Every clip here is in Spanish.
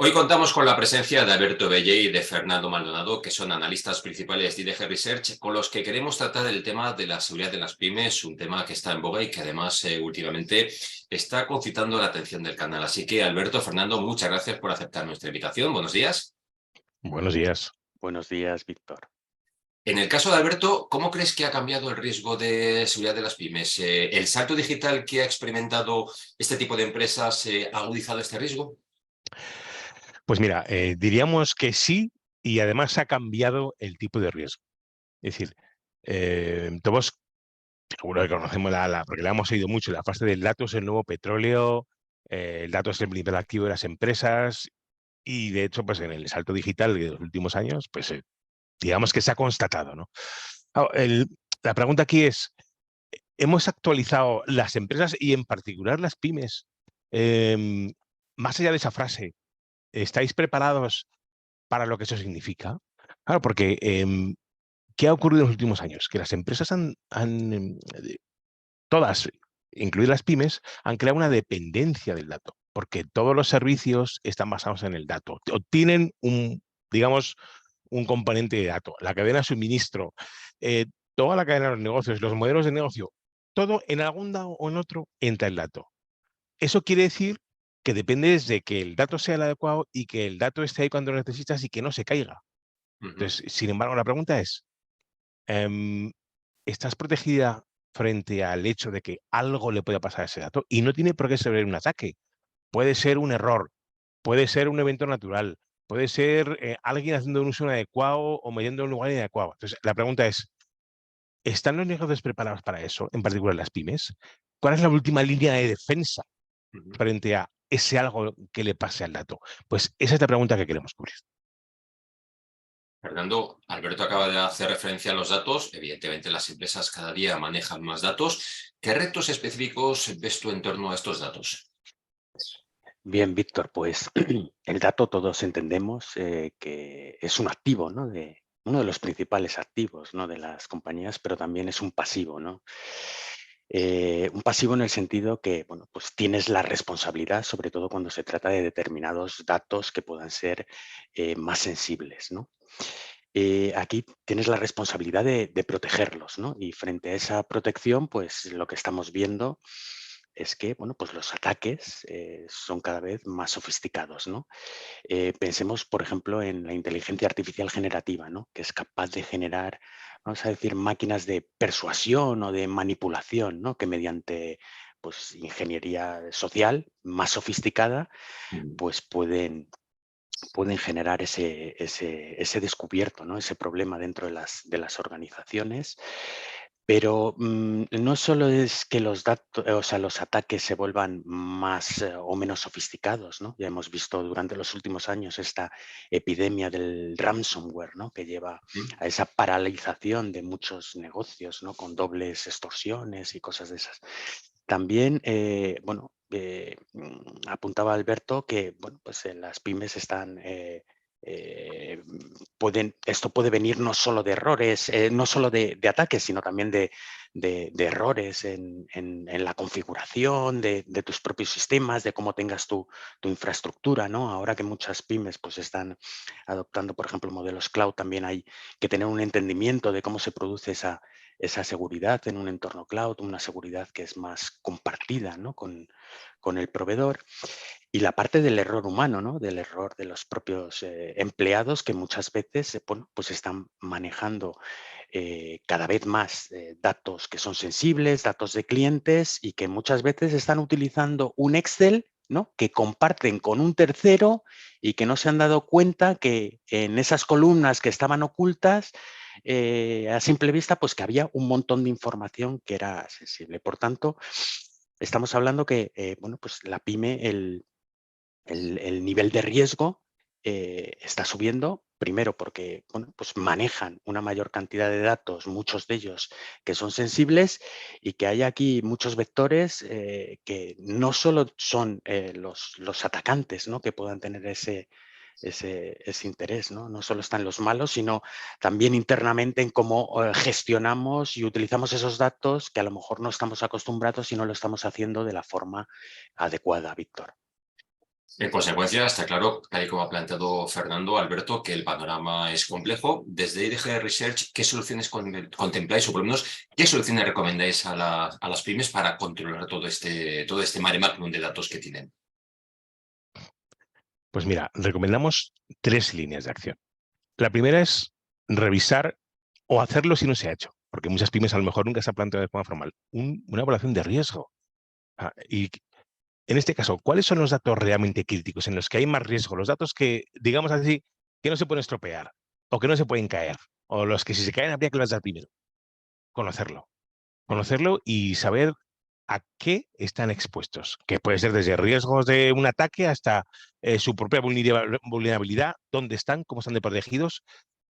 Hoy contamos con la presencia de Alberto Belle y de Fernando Maldonado, que son analistas principales de IDG Research, con los que queremos tratar el tema de la seguridad de las pymes, un tema que está en boga y que además últimamente está concitando la atención del canal. Así que, Alberto, Fernando, muchas gracias por aceptar nuestra invitación. Buenos días. Buenos días. Buenos días, Víctor. En el caso de Alberto, ¿cómo crees que ha cambiado el riesgo de seguridad de las pymes? ¿El salto digital que ha experimentado este tipo de empresas ha agudizado este riesgo? Pues mira, diríamos que sí y además ha cambiado el tipo de riesgo. Es decir, todos seguro que conocemos porque la hemos oído mucho, la fase del dato es el nuevo petróleo, el dato es el principal activo de las empresas y de hecho pues en el salto digital de los últimos años pues digamos que se ha constatado, ¿no? Ah, la pregunta aquí es, ¿hemos actualizado las empresas y en particular las pymes? Em, Más allá de esa frase, ¿estáis preparados para lo que eso significa? Claro, porque ¿qué ha ocurrido en los últimos años? Que las empresas todas, incluidas las pymes, han creado una dependencia del dato, porque todos los servicios están basados en el dato, o tienen digamos, un componente de dato, la cadena de suministro, eh, toda la cadena de los negocios, los modelos de negocio, todo en algún lado o en otro entra el dato. Eso quiere decir que depende de que el dato sea el adecuado y que el dato esté ahí cuando lo necesitas y que no se caiga. Ujú. Entonces, sin embargo, la pregunta es, em, ¿estás protegida frente al hecho de que algo le pueda pasar a ese dato? Y no tiene por qué ser un ataque. Puede ser un error, puede ser un evento natural, puede ser alguien haciendo un uso inadecuado o metiendo en un lugar inadecuado. Entonces, la pregunta es, ¿están los negocios preparados para eso, en particular las pymes? ¿Cuál es la última línea de defensa Ujú. frente a ese algo que le pase al dato? Pues esa es la pregunta que queremos cubrir. Fernando, Alberto acaba de hacer referencia a los datos. Evidentemente, las empresas cada día manejan más datos. ¿Qué retos específicos ves tú en torno a estos datos? Bien, Víctor, pues el dato todos entendemos que es un activo, ¿no? Uno de los principales activos, ¿no? De las compañías, pero también es un pasivo, ¿no? Un pasivo en el sentido que, bueno, pues tienes la responsabilidad, sobre todo cuando se trata de determinados datos que puedan ser más sensibles, ¿no? Aquí tienes la responsabilidad de protegerlos, ¿no? Y frente a esa protección, pues lo que estamos viendo es que, bueno, pues los ataques son cada vez más sofisticados, ¿no? Pensemos, por ejemplo, en la inteligencia artificial generativa, ¿no? Que es capaz de generar, vamos a decir, máquinas de persuasión o de manipulación, ¿no? Que mediante pues, ingeniería social más sofisticada, Ujú. pues pueden generar ese descubierto, ¿no? Ese problema dentro de las organizaciones. Pero no solo es que los datos, o sea, los ataques se vuelvan más o menos sofisticados, ¿no? Ya hemos visto durante los últimos años esta epidemia del ransomware, ¿no? Que lleva a esa paralización de muchos negocios, ¿no? Con dobles extorsiones y cosas de esas. También, bueno, apuntaba Alberto que, bueno, pues las pymes están, esto puede venir no solo de errores, no solo de ataques, sino también de errores en la configuración de tus propios sistemas, de cómo tengas tu infraestructura, ¿no? Ahora que muchas pymes pues están adoptando, por ejemplo, modelos cloud, también hay que tener un entendimiento de cómo se produce esa seguridad en un entorno cloud, una seguridad que es más compartida, ¿no? con el proveedor. Y la parte del error humano, ¿no? Del error de los propios empleados que muchas veces bueno, pues están manejando cada vez más datos que son sensibles, datos de clientes y que muchas veces están utilizando un Excel, ¿no? Que comparten con un tercero y que no se han dado cuenta que en esas columnas que estaban ocultas a simple vista, pues que había un montón de información que era sensible. Por tanto, estamos hablando que, bueno, pues la pyme, el nivel de riesgo está subiendo, primero porque bueno, pues manejan una mayor cantidad de datos, muchos de ellos que son sensibles, y que hay aquí muchos vectores que no solo son los atacantes, ¿no? Que puedan tener ese interés, ¿no? No solo están los malos, sino también internamente en cómo gestionamos y utilizamos esos datos que a lo mejor no estamos acostumbrados y no lo estamos haciendo de la forma adecuada, Víctor. En consecuencia, está claro, tal y como ha planteado Fernando, Alberto, que el panorama es complejo. Desde IDG Research, ¿qué soluciones contempláis o por lo menos qué soluciones recomendáis a las pymes para controlar todo este mare magnum de datos que tienen? Pues mira, recomendamos 3 líneas de acción. La primera es revisar o hacerlo si no se ha hecho, porque muchas pymes a lo mejor nunca se han planteado de forma formal una evaluación de riesgo. Y en este caso, ¿cuáles son los datos realmente críticos en los que hay más riesgo? Los datos que, digamos así, que no se pueden estropear o que no se pueden caer, o los que si se caen habría que los dar primero. Conocerlo. Conocerlo y saber a qué están expuestos, que puede ser desde riesgos de un ataque hasta su propia vulnerabilidad, dónde están, cómo están de protegidos,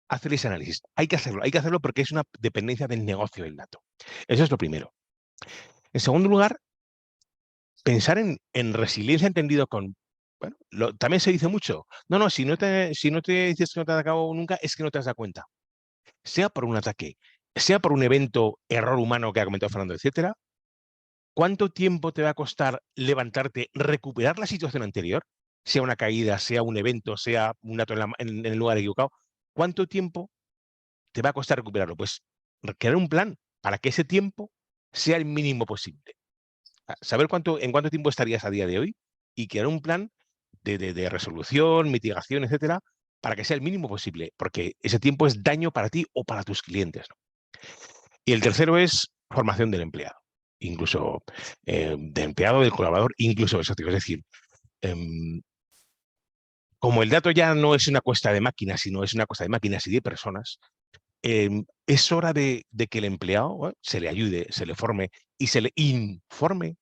hacer ese análisis. Hay que hacerlo porque es una dependencia del negocio del dato. Eso es lo primero. En segundo lugar, pensar en resiliencia entendido con, bueno, también se dice mucho, no, si no te dices que no te has atacado nunca, es que no te has dado cuenta. Sea por un ataque, sea por un evento, error humano que ha comentado Fernando, etcétera, ¿cuánto tiempo te va a costar levantarte, recuperar la situación anterior? Sea una caída, sea un evento, sea un dato en el lugar equivocado. ¿Cuánto tiempo te va a costar recuperarlo? Pues crear un plan para que ese tiempo sea el mínimo posible. Saber en cuánto tiempo estarías a día de hoy y crear un plan de resolución, mitigación, etcétera, para que sea el mínimo posible, porque ese tiempo es daño para ti o para tus clientes, ¿no? Y el tercero es formación del empleado, incluso del empleado, del colaborador, incluso eso, es decir, eh, como el dato ya no es una cuesta de máquinas, sino es una cuesta de máquinas y de personas, es hora de que el empleado, bueno, se le ayude, se le forme y se le informe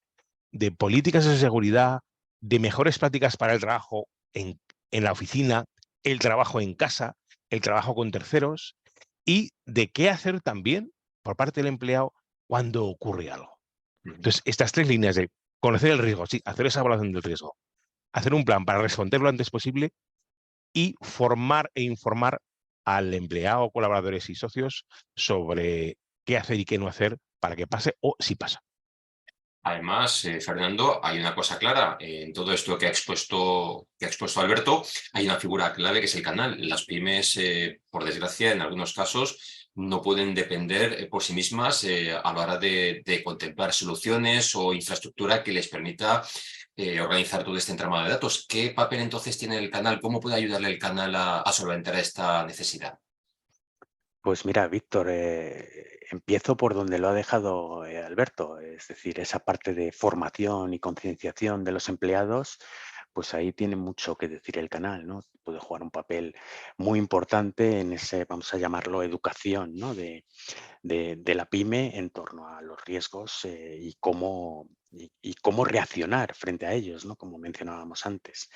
de políticas de seguridad, de mejores prácticas para el trabajo en la oficina, el trabajo en casa, el trabajo con terceros y de qué hacer también por parte del empleado cuando ocurre algo. Entonces, estas 3 líneas de conocer el riesgo, sí, hacer esa evaluación del riesgo, hacer un plan para responder lo antes posible y formar e informar al empleado, colaboradores y socios sobre qué hacer y qué no hacer para que pase o si pasa. Además, Fernando, hay una cosa clara. En todo esto que ha expuesto Alberto, hay una figura clave que es el canal. Las pymes, por desgracia, en algunos casos, no pueden depender por sí mismas a la hora de contemplar soluciones o infraestructura que les permita organizar todo este entramado de datos. ¿Qué papel entonces tiene el canal? ¿Cómo puede ayudarle el canal a solventar esta necesidad? Pues mira, Víctor, empiezo por donde lo ha dejado Alberto, es decir, esa parte de formación y concienciación de los empleados, pues ahí tiene mucho que decir el canal, ¿no? Puede jugar un papel muy importante en ese, vamos a llamarlo, educación, ¿no? de la pyme en torno a los riesgos y cómo reaccionar frente a ellos, ¿no? Como mencionábamos antes.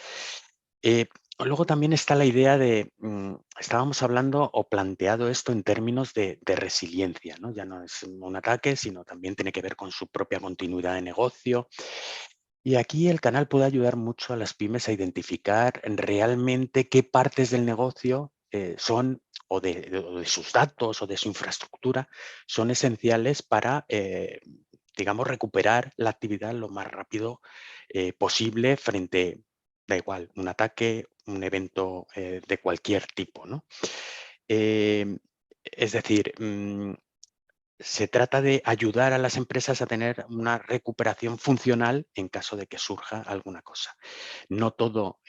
Eh, Luego también está la idea de, estábamos hablando o planteado esto en términos de resiliencia, ¿no? Ya no es un ataque, sino también tiene que ver con su propia continuidad de negocio. Y aquí el canal puede ayudar mucho a las pymes a identificar realmente qué partes del negocio son, o de sus datos o de su infraestructura, son esenciales para, digamos, recuperar la actividad lo más rápido posible frente, da igual, un ataque, un evento de cualquier tipo, ¿no? Eh, es decir, se trata de ayudar a las empresas a tener una recuperación funcional en caso de que surja alguna cosa. No todo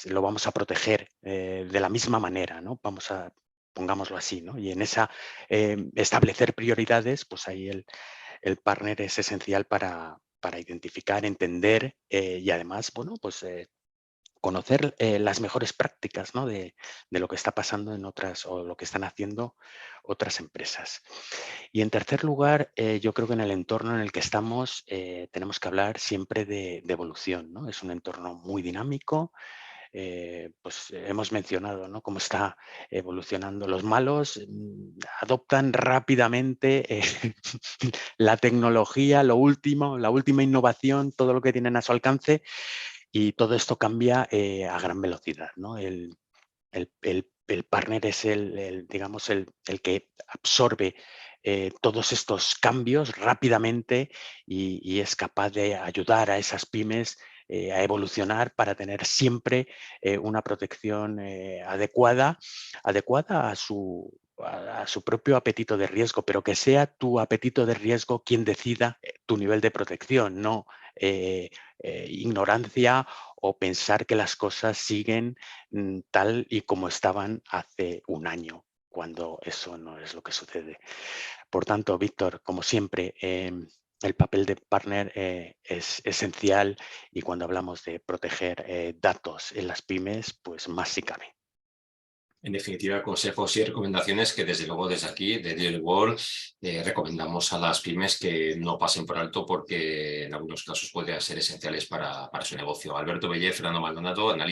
lo vamos a proteger de la misma manera, ¿no? Pongámoslo así, ¿no? Y en esa establecer prioridades, pues ahí el partner es esencial para identificar, entender y además, bueno, pues conocer las mejores prácticas, ¿no? de lo que está pasando en otras o lo que están haciendo otras empresas. Y en tercer lugar, yo creo que en el entorno en el que estamos tenemos que hablar siempre de evolución, ¿no? Es un entorno muy dinámico. Pues hemos mencionado, ¿no? Cómo está evolucionando. Los malos adoptan rápidamente la tecnología, lo último, la última innovación, todo lo que tienen a su alcance, y todo esto cambia a gran velocidad, ¿no? El partner es digamos, el que absorbe todos estos cambios rápidamente y es capaz de ayudar a esas pymes a evolucionar para tener siempre una protección adecuada a su propio apetito de riesgo, pero que sea tu apetito de riesgo quien decida tu nivel de protección, no ignorancia o pensar que las cosas siguen tal y como estaban hace un año, cuando eso no es lo que sucede. Por tanto, Víctor, como siempre, el papel de partner es esencial, y cuando hablamos de proteger datos en las pymes, pues más si cabe. En definitiva, consejos y recomendaciones que desde luego desde aquí, de Deal World, recomendamos a las pymes que no pasen por alto, porque en algunos casos pueden ser esenciales para su negocio. Alberto Bellé, Fernando Maldonado, analista.